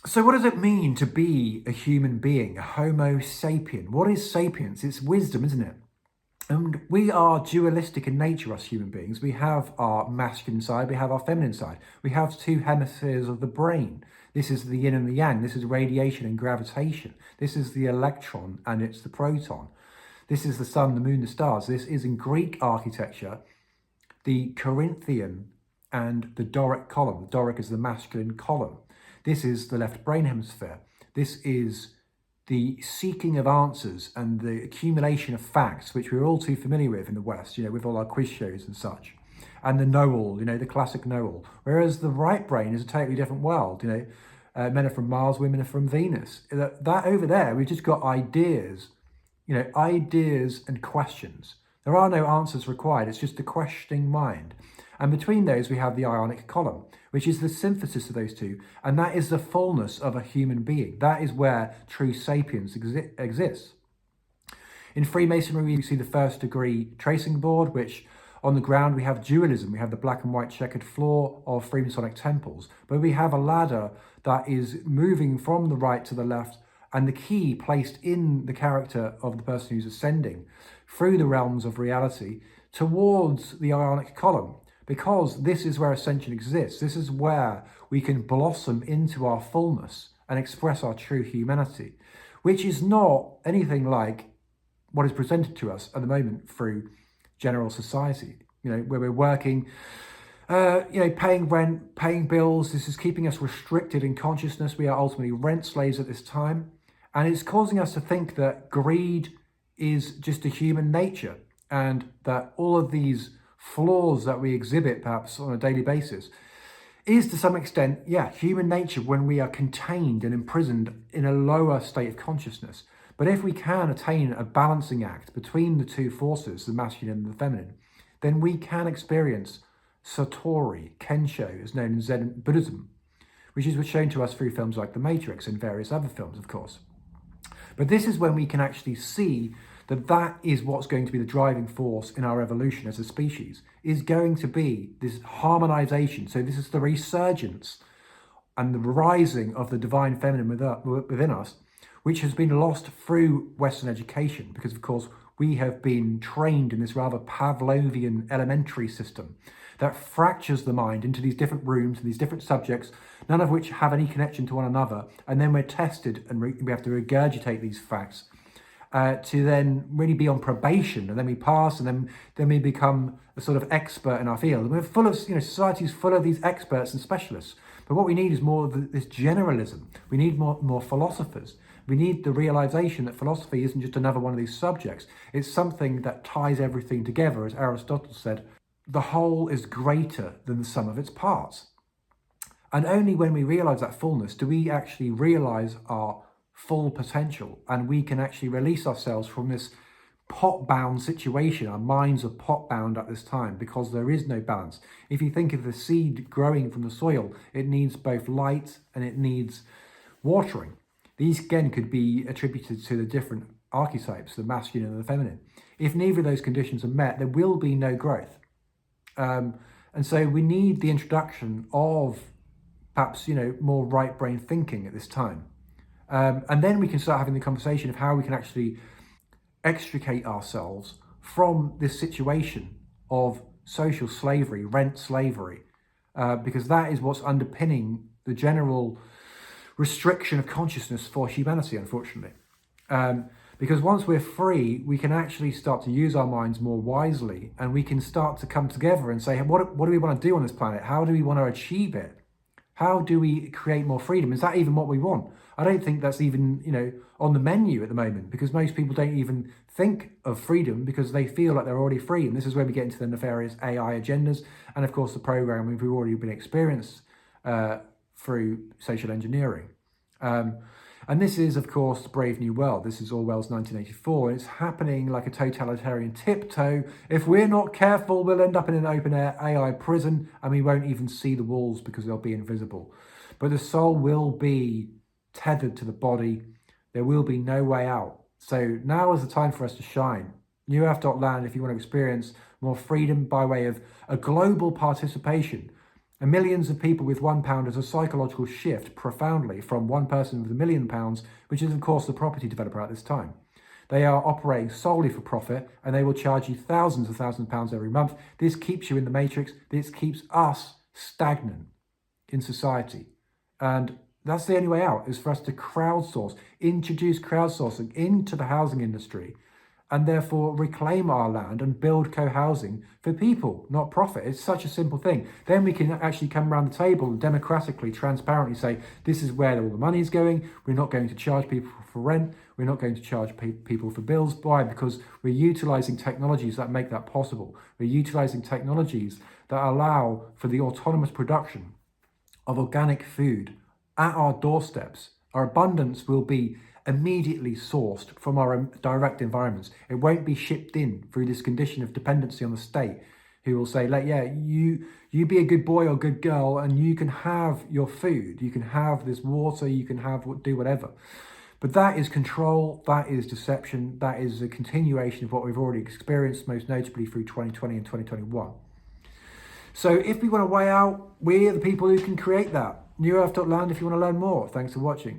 So what does it mean to be a human being, a Homo sapien? What is sapience? It's wisdom, isn't it? And we are dualistic in nature, us human beings. We have our masculine side, we have our feminine side. We have two hemispheres of the brain. This is the yin and the yang. This is radiation and gravitation. This is the electron and it's the proton. This is the sun, the moon, the stars. This is in Greek architecture, the Corinthian and the Doric column. The Doric is the masculine column. This is the left brain hemisphere. This is the seeking of answers and the accumulation of facts, which we're all too familiar with in the West, with all our quiz shows and such. And the know-all, the classic know-all. Whereas the right brain is a totally different world, men are from Mars, women are from Venus. That over there, we've just got ideas, ideas and questions. There are no answers required, it's just the questioning mind. And between those, we have the ionic column, which is the synthesis of those two. And that is the fullness of a human being. That is where true sapience exists. In Freemasonry, we see the first degree tracing board, which on the ground, we have dualism. We have the black and white checkered floor of Freemasonic temples. But we have a ladder that is moving from the right to the left, and the key placed in the character of the person who's ascending through the realms of reality towards the ionic column. Because this is where ascension exists. This is where we can blossom into our fullness and express our true humanity, which is not anything like what is presented to us at the moment through general society, where we're working, paying rent, paying bills. This is keeping us restricted in consciousness. We are ultimately rent slaves at this time. And it's causing us to think that greed is just a human nature and that all of these flaws that we exhibit perhaps on a daily basis is to some extent, human nature when we are contained and imprisoned in a lower state of consciousness. But if we can attain a balancing act between the two forces, the masculine and the feminine, then we can experience Satori, Kensho, as known in Zen Buddhism, which is shown to us through films like The Matrix and various other films, of course. But this is when we can actually see that is what's going to be the driving force in our evolution as a species, is going to be this harmonization. So this is the resurgence and the rising of the divine feminine within us, which has been lost through Western education, because of course we have been trained in this rather Pavlovian elementary system that fractures the mind into these different rooms, these different subjects, none of which have any connection to one another. And then we're tested and we have to regurgitate these facts to then really be on probation, and then we pass, and then we become a sort of expert in our field. And we're full of, society's full of these experts and specialists. But what we need is more of this generalism. We need more philosophers. We need the realization that philosophy isn't just another one of these subjects. It's something that ties everything together. As Aristotle said, the whole is greater than the sum of its parts. And only when we realize that fullness do we actually realize our full potential, and we can actually release ourselves from this pot-bound situation. Our minds are pot-bound at this time because there is no balance. If you think of the seed growing from the soil, it needs both light and it needs watering. These again could be attributed to the different archetypes, the masculine and the feminine. If neither of those conditions are met, there will be no growth. And so we need the introduction of perhaps, more right brain thinking at this time. And then we can start having the conversation of how we can actually extricate ourselves from this situation of social slavery, rent slavery, because that is what's underpinning the general restriction of consciousness for humanity, unfortunately. Because once we're free, we can actually start to use our minds more wisely, and we can start to come together and say, what do we want to do on this planet? How do we want to achieve it? How do we create more freedom? Is that even what we want? I don't think that's even, on the menu at the moment, because most people don't even think of freedom because they feel like they're already free. And this is where we get into the nefarious AI agendas. And of course, the programming we've already been experienced through social engineering. And this is, of course, the Brave New World. This is Orwell's 1984. And it's happening like a totalitarian tiptoe. If we're not careful, we'll end up in an open-air AI prison, and we won't even see the walls because they'll be invisible. But the soul will be tethered to the body. There will be no way out. So now is the time for us to shine. newearth.land, if you want to experience more freedom by way of a global participation And millions of people with £1 is a psychological shift profoundly from one person with £1 million, which is of course the property developer at this time. They are operating solely for profit, and they will charge you thousands of £1,000s every month. This keeps you in the matrix. This keeps us stagnant in society. And that's the only way out, is for us to crowdsource, introduce crowdsourcing into the housing industry, and therefore reclaim our land and build co-housing for people, not profit. It's such a simple thing. Then we can actually come around the table and democratically, transparently say, this is where all the money is going. We're not going to charge people for rent. We're not going to charge people for bills. Why? Because we're utilizing technologies that make that possible. We're utilizing technologies that allow for the autonomous production of organic food at our doorsteps. Our abundance will be immediately sourced from our direct environments. It won't be shipped in through this condition of dependency on the state, who will say, like, yeah, you be a good boy or good girl and you can have your food, you can have this water, you can do whatever. But that is control, that is deception, that is a continuation of what we've already experienced, most notably through 2020 and 2021. So if we want a way out, we're the people who can create that. newearth.land if you want to learn more. Thanks for watching.